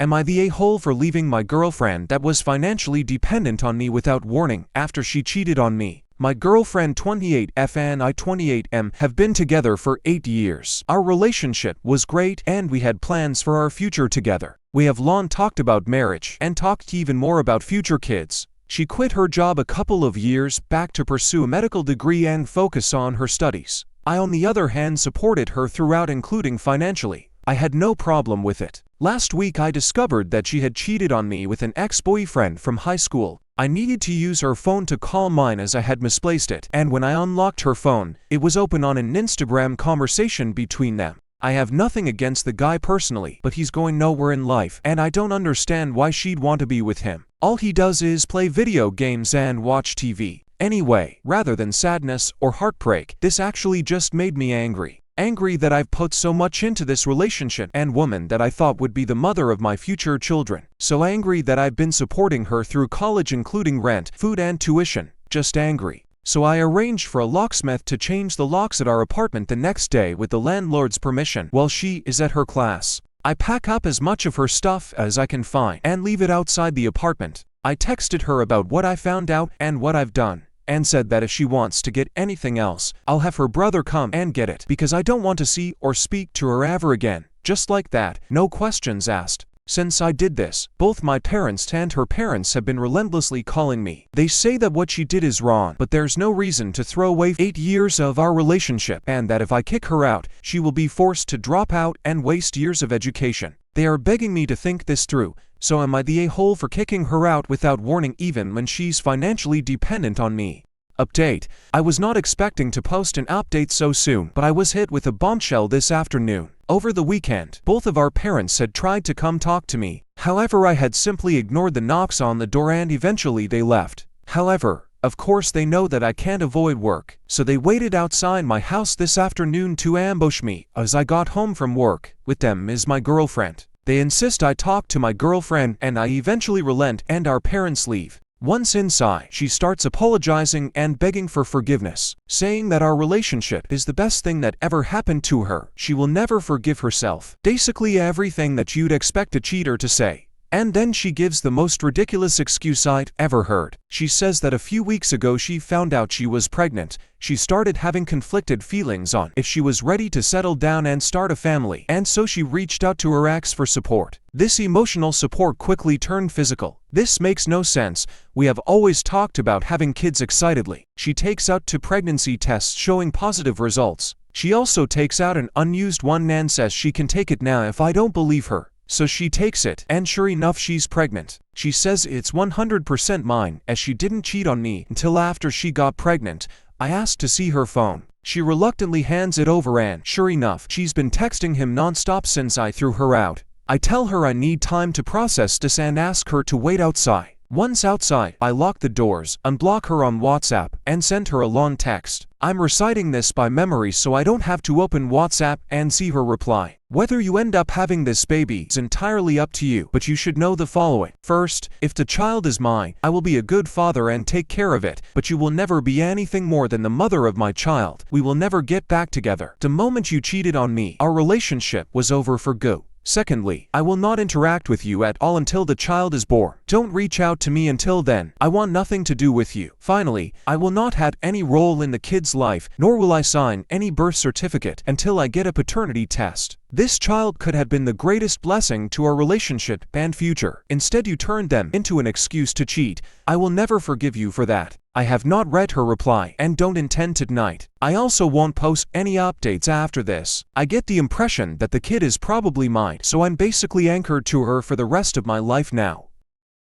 Am I the a-hole for leaving my girlfriend that was financially dependent on me without warning after she cheated on me? My girlfriend 28F and I 28M have been together for 8 years. Our relationship was great and we had plans for our future together. We have long talked about marriage and talked even more about future kids. She quit her job a couple of years back to pursue a medical degree and focus on her studies. I, on the other hand, supported her throughout, including financially. I had no problem with it. Last week I discovered that she had cheated on me with an ex-boyfriend from high school. I needed to use her phone to call mine as I had misplaced it, and when I unlocked her phone, it was open on an Instagram conversation between them. I have nothing against the guy personally, but he's going nowhere in life, and I don't understand why she'd want to be with him. All he does is play video games and watch TV. Anyway, rather than sadness or heartbreak, this actually just made me angry. Angry that I've put so much into this relationship and woman that I thought would be the mother of my future children. So angry that I've been supporting her through college, including rent, food and tuition. Just angry. So I arranged for a locksmith to change the locks at our apartment the next day with the landlord's permission while she is at her class. I pack up as much of her stuff as I can find and leave it outside the apartment. I texted her about what I found out and what I've done, and said that if she wants to get anything else, I'll have her brother come and get it because I don't want to see or speak to her ever again. Just like that, no questions asked. Since I did this, both my parents and her parents have been relentlessly calling me. They say that what she did is wrong, but there's no reason to throw away 8 years of our relationship, and that if I kick her out, she will be forced to drop out and waste years of education. They are begging me to think this through. So am I the a-hole for kicking her out without warning even when she's financially dependent on me? Update. I was not expecting to post an update so soon, but I was hit with a bombshell this afternoon. Over the weekend, both of our parents had tried to come talk to me. However, I had simply ignored the knocks on the door and eventually they left. However, of course they know that I can't avoid work, so they waited outside my house this afternoon to ambush me as I got home from work. With them is my girlfriend. They insist I talk to my girlfriend and I eventually relent and our parents leave. Once inside, she starts apologizing and begging for forgiveness, saying that our relationship is the best thing that ever happened to her. She will never forgive herself. Basically everything that you'd expect a cheater to say. And then she gives the most ridiculous excuse I'd ever heard. She says that a few weeks ago she found out she was pregnant. She started having conflicted feelings on if she was ready to settle down and start a family, and so she reached out to her ex for support. This emotional support quickly turned physical. This makes no sense. We have always talked about having kids excitedly. She takes out 2 pregnancy tests showing positive results. She also takes out an unused one and says she can take it now if I don't believe her. So she takes it, and sure enough she's pregnant. She says it's 100% mine, as she didn't cheat on me until after she got pregnant. I asked to see her phone. She reluctantly hands it over and, sure enough, she's been texting him non-stop since I threw her out. I tell her I need time to process this and ask her to wait outside. Once outside, I lock the doors, unblock her on WhatsApp, and send her a long text. I'm reciting this by memory so I don't have to open WhatsApp and see her reply. Whether you end up having this baby is entirely up to you, but you should know the following. First, if the child is mine, I will be a good father and take care of it, but you will never be anything more than the mother of my child. We will never get back together. The moment you cheated on me, our relationship was over for good. Secondly, I will not interact with you at all until the child is born. Don't reach out to me until then. I want nothing to do with you. Finally, I will not have any role in the kid's life, nor will I sign any birth certificate until I get a paternity test. This child could have been the greatest blessing to our relationship and future. Instead, you turned them into an excuse to cheat. I will never forgive you for that. I have not read her reply and don't intend to tonight. I also won't post any updates after this. I get the impression that the kid is probably mine, so I'm basically anchored to her for the rest of my life now.